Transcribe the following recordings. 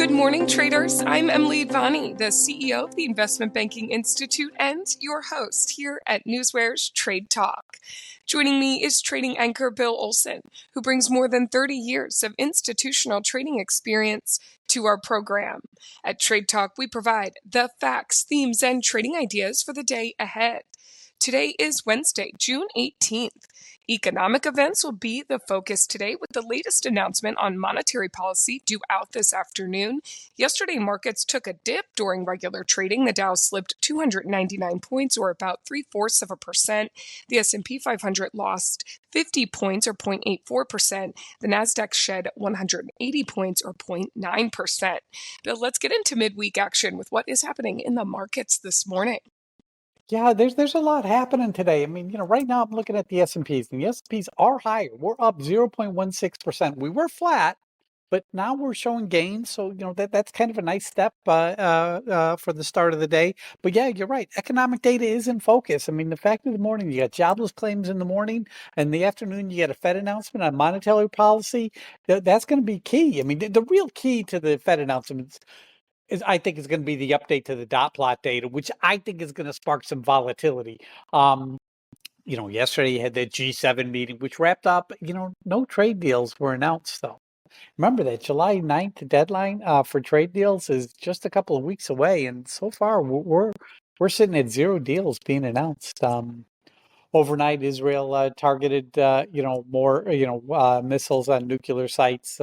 Good morning, traders. I'm Emily Advani, the CEO of the Investment Banking Institute and your host here at NewsWare's Trade Talk. Joining me is trading anchor Bill Olson, who brings more than 30 years of institutional trading experience to our program. At Trade Talk, we provide the facts, themes, and trading ideas for the day ahead. Today is Wednesday, June 18th. Economic events will be the focus today with the latest announcement on monetary policy due out this afternoon. Yesterday, markets took a dip during regular trading. The Dow slipped 299 points, or about 0.75%. The S&P 500 lost 50 points, or 0.84%. The Nasdaq shed 180 points, or 0.9%. Bill, let's get into midweek action with what is happening in the markets this morning. Yeah, there's a lot happening today. I mean, right now I'm looking at the S&Ps, and the S&Ps are higher. We're up 0.16%. We were flat, but now we're showing gains. So, that's kind of a nice step for the start of the day. But yeah, you're right. Economic data is in focus. I mean, the fact of the morning, you got jobless claims in the morning, and in the afternoon, you get a Fed announcement on monetary policy. That's going to be key. I mean, the real key to the Fed announcements I think is going to be the update to the dot plot data, which I think is going to spark some volatility. Yesterday you had the G7 meeting, which wrapped up, no trade deals were announced though. Remember that July 9th deadline for trade deals is just a couple of weeks away. And so far we're sitting at 0 deals being announced. Overnight, Israel targeted, more, missiles on nuclear sites.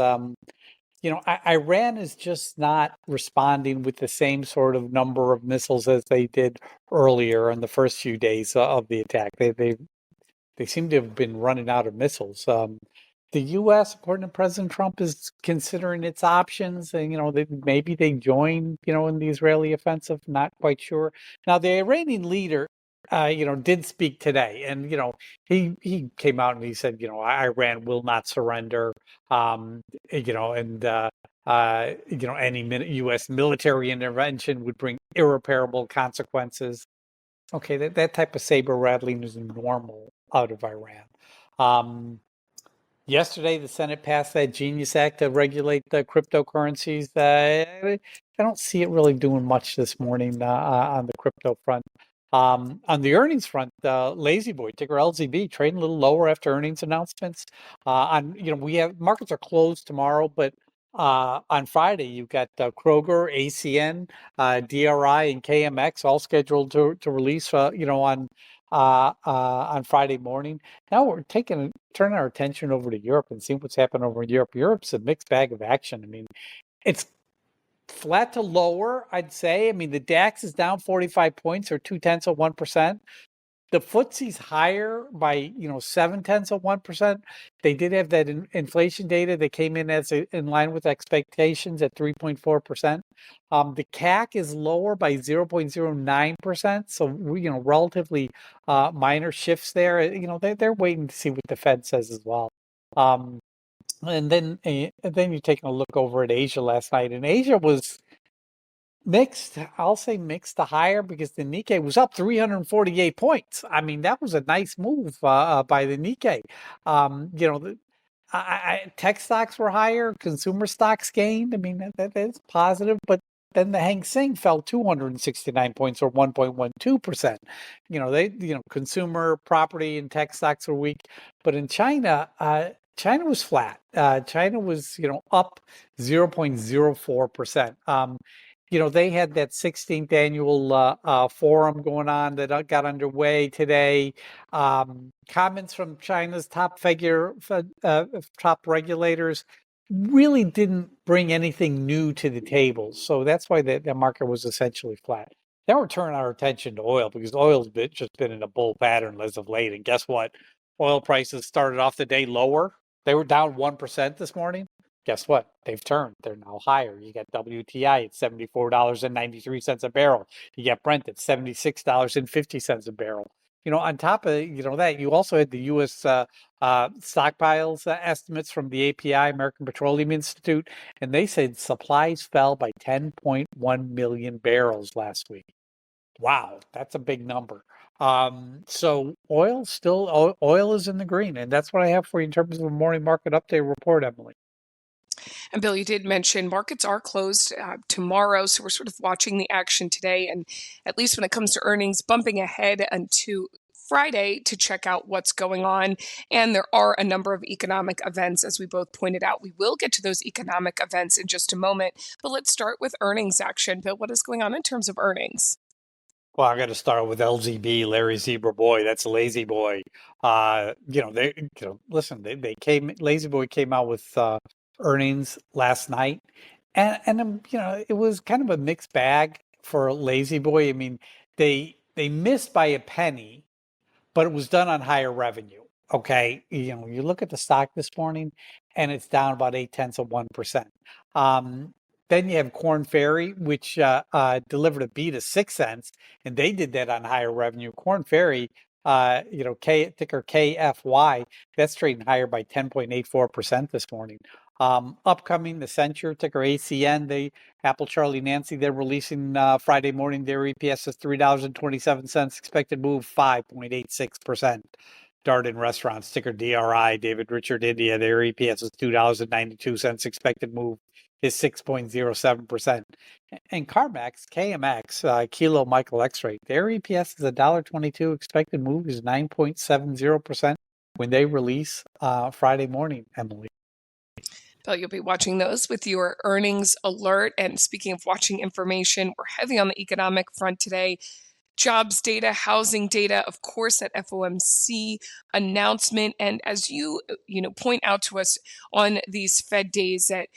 Iran is just not responding with the same sort of number of missiles as they did earlier in the first few days of the attack. They seem to have been running out of missiles. The U.S., according to President Trump, is considering its options, and maybe they join, in the Israeli offensive. Not quite sure. Now, the Iranian leader, did speak today, and he came out and he said, Iran will not surrender. Any U.S. military intervention would bring irreparable consequences. Okay, that type of saber rattling is normal out of Iran. Yesterday, the Senate passed that Genius Act to regulate the cryptocurrencies. I don't see it really doing much this morning on the crypto front. On the earnings front, Lazy Boy, ticker LZB, trading a little lower after earnings announcements. We have markets are closed tomorrow, but on Friday you've got Kroger, ACN, DRI, and KMX all scheduled to release. On Friday morning. Now we're turning our attention over to Europe and seeing what's happened over in Europe. Europe's a mixed bag of action. I mean, it's flat to lower, I'd say. I mean, the DAX is down 45 points, or 0.2%. The FTSE's higher by 0.7%. They did have that inflation data that came in in line with expectations at 3.4%. The CAC is lower by 0.09%. So relatively minor shifts there. They're waiting to see what the Fed says as well. And then you're taking a look over at Asia last night, and Asia was mixed. I'll say mixed to higher because the Nikkei was up 348 points. I mean, that was a nice move by the Nikkei. Tech stocks were higher, consumer stocks gained. I mean, that's positive, but then the Hang Seng fell 269 points, or 1.12%. Consumer, property, and tech stocks were weak, but in China was flat. China was, up 0.04%. They had that 16th annual forum going on that got underway today. Comments from China's top regulators really didn't bring anything new to the table. So that's why the market was essentially flat. Now we're turning our attention to oil, because oil's just been in a bull pattern as of late. And guess what? Oil prices started off the day lower. They were down 1% this morning. Guess what? They've turned. They're now higher. You got WTI at $74.93 a barrel. You got Brent at $76.50 a barrel. On top of that, you also had the U.S. Stockpiles estimates from the API, American Petroleum Institute, and they said supplies fell by 10.1 million barrels last week. Wow, that's a big number. So oil is in the green, and that's what I have for you in terms of a morning market update report, Emily. And Bill, you did mention markets are closed tomorrow, so we're sort of watching the action today. And at least when it comes to earnings, bumping ahead into Friday to check out what's going on. And there are a number of economic events, as we both pointed out. We will get to those economic events in just a moment, but let's start with earnings action. Bill, what is going on in terms of earnings? Well, I got to start with LZB, Larry Zebra Boy. That's a lazy boy. Listen, they came, Lazy Boy came out with earnings last night, and it was kind of a mixed bag for Lazy Boy. I mean, they missed by a penny, but it was done on higher revenue. Okay, you look at the stock this morning, and it's down about 0.8%. Then you have Corn Ferry, which delivered a beat of 6 cents, and they did that on higher revenue. Corn Ferry, ticker KFY, that's trading higher by 10.84% this morning. Upcoming, the Accenture, ticker ACN, Apple Charlie Nancy, they're releasing Friday morning. Their EPS is $3.27, expected move 5.86%. Darden Restaurants, ticker DRI, David Richard India, their EPS is $2.92, expected move is 6.07%. And CarMax, KMX, Kilo Michael X-Ray, their EPS is $1.22, expected move is 9.70% when they release Friday morning, Emily. Bill, you'll be watching those with your earnings alert. And speaking of watching information, we're heavy on the economic front today. Jobs data, housing data, of course, that FOMC announcement. And as you point out to us on these Fed days, that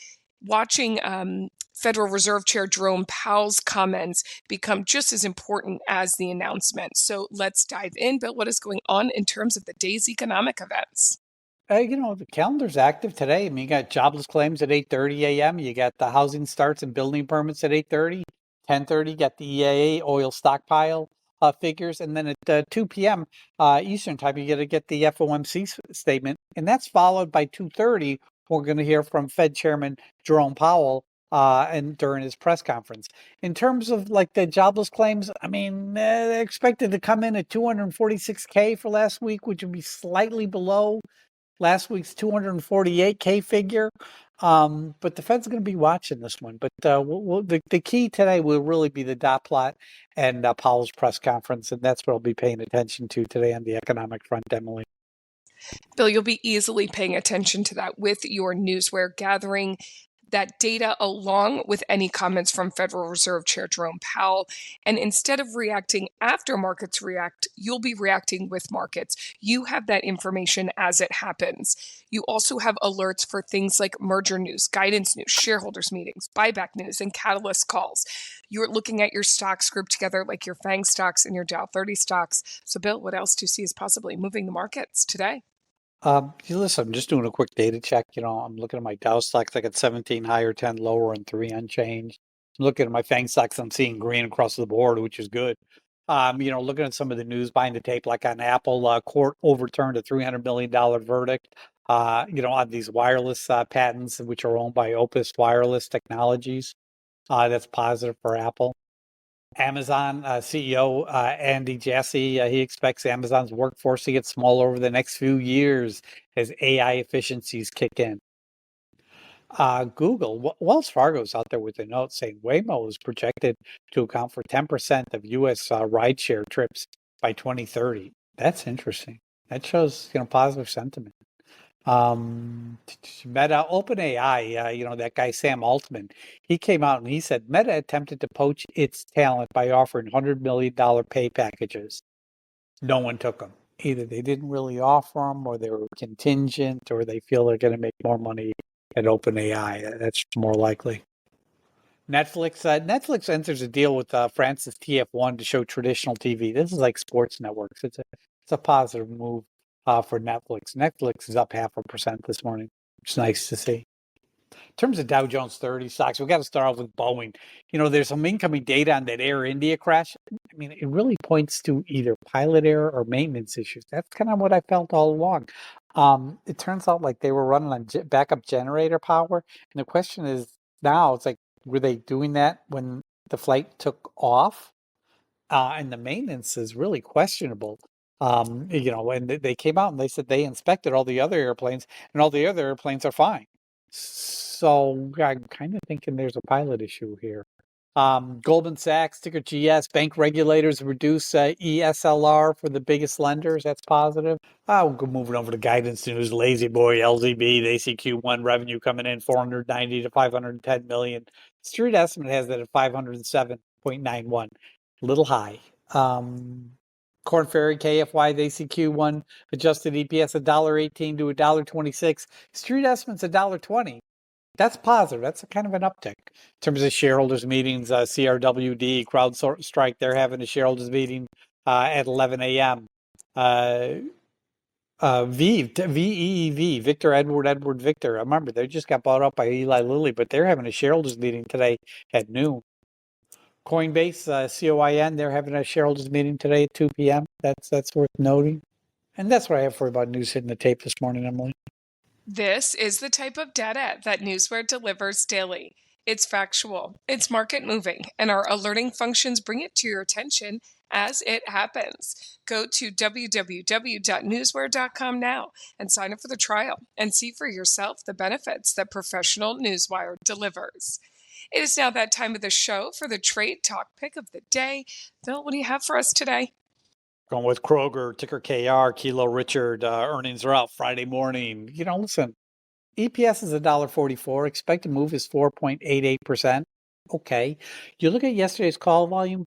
watching Federal Reserve Chair Jerome Powell's comments become just as important as the announcement. So let's dive in. Bill, what is going on in terms of the day's economic events? The calendar's active today. I mean, you got jobless claims at 8:30 a.m. You got the housing starts and building permits at 8:30. 10:30, you got the EIA oil stockpile figures. And then at 2 p.m. Eastern time, you got to get the FOMC statement. And that's followed by 2:30. We're going to hear from Fed Chairman Jerome Powell and during his press conference. In terms of like the jobless claims, I mean, they're expected to come in at 246K for last week, which would be slightly below last week's 248K figure. But the Fed's going to be watching this one. But the key today will really be the dot plot and Powell's press conference. And that's what I'll be paying attention to today on the economic front, Emily. Bill, you'll be easily paying attention to that with your NewsWare, gathering that data along with any comments from Federal Reserve Chair Jerome Powell. And instead of reacting after markets react, you'll be reacting with markets. You have that information as it happens. You also have alerts for things like merger news, guidance news, shareholders meetings, buyback news, and catalyst calls. You're looking at your stocks grouped together like your FANG stocks and your Dow 30 stocks. So Bill, what else do you see as possibly moving the markets today? Listen, I'm just doing a quick data check. I'm looking at my Dow stocks. I got 17 higher, 10 lower, and 3 unchanged. I'm looking at my FANG stocks. I'm seeing green across the board, which is good. Looking at some of the news behind the tape, like on Apple, court overturned a $300 million verdict, on these wireless patents, which are owned by Opus Wireless Technologies. That's positive for Apple. Amazon CEO Andy Jassy, he expects Amazon's workforce to get smaller over the next few years as AI efficiencies kick in. Wells Fargo's out there with a note saying Waymo is projected to account for 10% of U.S. rideshare trips by 2030. That's interesting. That shows, positive sentiment. Meta, OpenAI, that guy Sam Altman, he came out and he said Meta attempted to poach its talent by offering $100 million pay packages. No one took them. Either they didn't really offer them, or they were contingent, or they feel they're going to make more money at OpenAI. That's more likely. Netflix enters a deal with France's TF1 to show traditional TV. This is like sports networks. It's a positive move for Netflix. Netflix is up 0.5% this morning. It's nice to see. In terms of Dow Jones 30 stocks, we got to start off with Boeing. There's some incoming data on that Air India crash. I mean, it really points to either pilot error or maintenance issues. That's kind of what I felt all along. It turns out like they were running on backup generator power. And the question is now, it's like, were they doing that when the flight took off? And the maintenance is really questionable. And they came out and they said they inspected all the other airplanes and all the other airplanes are fine. So I'm kind of thinking there's a pilot issue here. Goldman Sachs, ticker GS, bank regulators reduce ESLR for the biggest lenders. That's positive. We'll go moving over to guidance news. Lazy Boy, LZB, they see Q1 revenue coming in 490 to 510 million. Street estimate has that at 507.91. A little high. Corn Ferry, KFY, they see Q1 adjusted EPS $1.18 to $1.26. Street estimates $1.20. That's positive. That's a kind of an uptick. In terms of shareholders meetings, CRWD, CrowdStrike, they're having a shareholders meeting at 11 a.m. VEEV, Victor Edward Victor. I remember they just got bought up by Eli Lilly, but they're having a shareholders meeting today at noon. Coinbase, COIN, they're having a shareholders meeting today at 2 p.m. That's worth noting. And that's what I have for you about news hitting the tape this morning, Emily. This is the type of data that NewsWare delivers daily. It's factual, it's market moving, and our alerting functions bring it to your attention as it happens. Go to www.newsware.com now and sign up for the trial and see for yourself the benefits that professional Newswire delivers. It is now that time of the show for the Trade Talk pick of the day. Bill, what do you have for us today? Going with Kroger, ticker KR, Kilo Richard. Earnings are out Friday morning. Listen, EPS is $1.44. Expected move is 4.88%. Okay. You look at yesterday's call volume,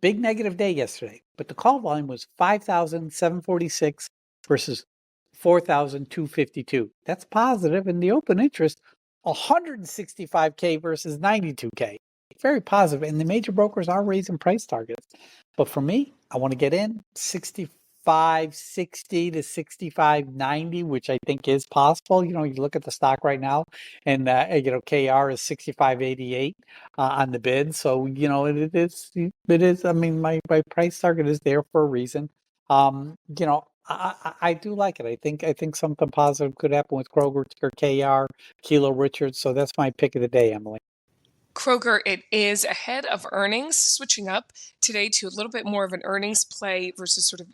big negative day yesterday, but the call volume was 5,746 versus 4,252. That's positive. And the open interest, 165K versus 92K. Very positive. And the major brokers are raising price targets. But for me, I want to get in 65.60 to 65.90, which I think is possible. You look at the stock right now, and KR is 65.88 on the bid. So it is. I mean, my price target is there for a reason. I do like it. I think something positive could happen with Kroger, ticker KR, Kilo Richard. So that's my pick of the day, Emily. Kroger, it is ahead of earnings, switching up today to a little bit more of an earnings play versus sort of,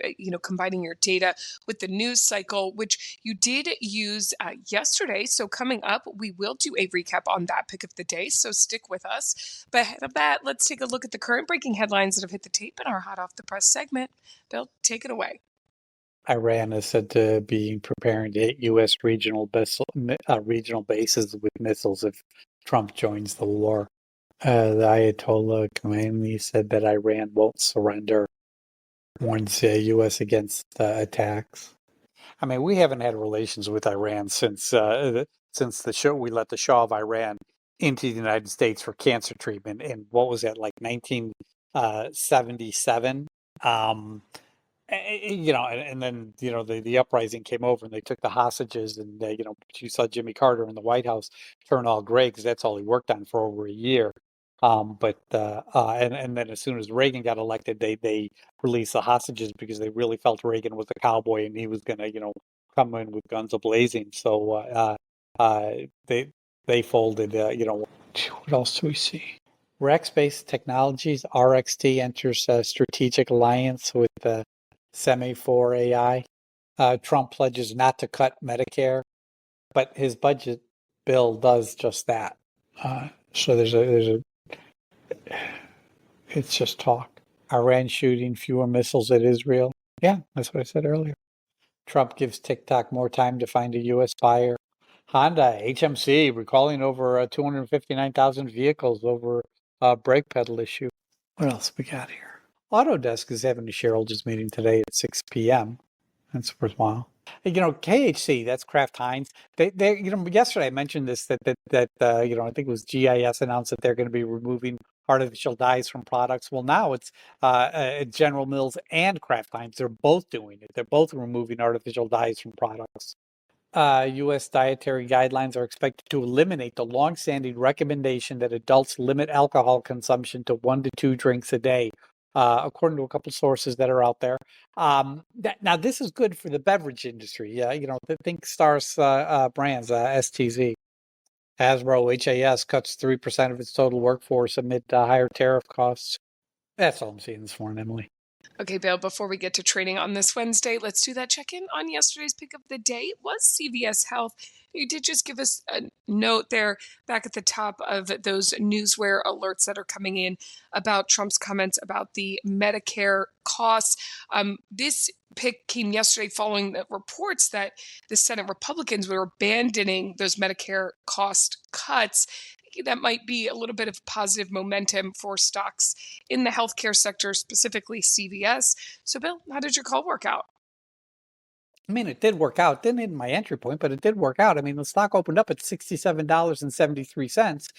combining your data with the news cycle, which you did use yesterday. So coming up, we will do a recap on that pick of the day. So stick with us. But ahead of that, let's take a look at the current breaking headlines that have hit the tape in our hot off the press segment. Bill, take it away. Iran is said to be preparing to hit U.S. regional bases with missiles if Trump joins the war. The Ayatollah Khomeini said that Iran won't surrender, warns the U.S. against attacks. I mean, we haven't had relations with Iran since we let the Shah of Iran into the United States for cancer treatment. And what was that, like 1977? And then the uprising came over and they took the hostages, and you saw Jimmy Carter in the White House turn all gray because that's all he worked on for over a year. And then as soon as Reagan got elected, they released the hostages because they really felt Reagan was a cowboy and he was going to come in with guns a-blazing. So they folded. What else do we see? Rackspace Technologies, RXT enters a strategic alliance with Semi4 AI. Trump pledges not to cut Medicare, but his budget bill does just that. So it's just talk. Iran shooting fewer missiles at Israel. Yeah, that's what I said earlier. Trump gives TikTok more time to find a U.S. buyer. Honda, HMC, recalling over 259,000 vehicles over a brake pedal issue. What else we got here? Autodesk is having a shareholders meeting today at 6 p.m. That's worthwhile. KHC, that's Kraft Heinz. They yesterday I mentioned this that I think it was GIS announced that they're going to be removing artificial dyes from products. Well, now it's General Mills and Kraft Heinz. They're both doing it. They're both removing artificial dyes from products. U.S. dietary guidelines are expected to eliminate the longstanding recommendation that adults limit alcohol consumption to 1 to 2 drinks a day, according to a couple sources that are out there. Now, this is good for the beverage industry. Think Stars brands, STZ. Hasbro, HAS cuts 3% of its total workforce amid higher tariff costs. That's all I'm seeing this morning, Emily. Okay, Bill, before we get to trading on this Wednesday, let's do that check-in on yesterday's pick of the day. It was CVS Health. You did just give us a note there back at the top of those NewsWare alerts that are coming in about Trump's comments about the Medicare costs. This pick came yesterday following the reports that the Senate Republicans were abandoning those Medicare cost cuts. That might be a little bit of positive momentum for stocks in the healthcare sector, specifically CVS. So, Bill, how did your call work out? I mean, it did work out. Didn't hit my entry point, but it did work out. I mean, the stock opened up at $67.73.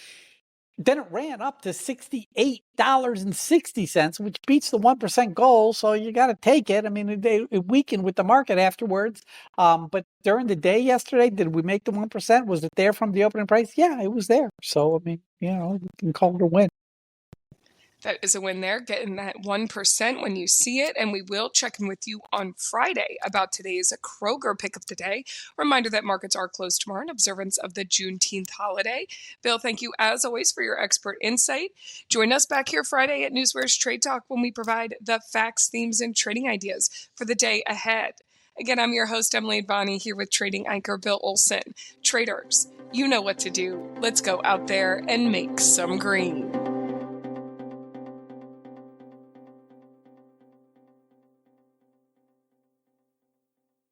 Then it ran up to $68.60, which beats the 1% goal. So you got to take it. I mean, it weakened with the market afterwards. But during the day yesterday, did we make the 1%? Was it there from the opening price? Yeah, it was there. So, I mean, you can call it a win. That is a win there, getting that 1% when you see it. And we will check in with you on Friday about today's Kroger pick of the day. Reminder that markets are closed tomorrow in observance of the Juneteenth holiday. Bill, thank you as always for your expert insight. Join us back here Friday at NewsWare's Trade Talk when we provide the facts, themes, and trading ideas for the day ahead. Again, I'm your host, Emily Advani, here with trading anchor Bill Olson. Traders, you know what to do. Let's go out there and make some green.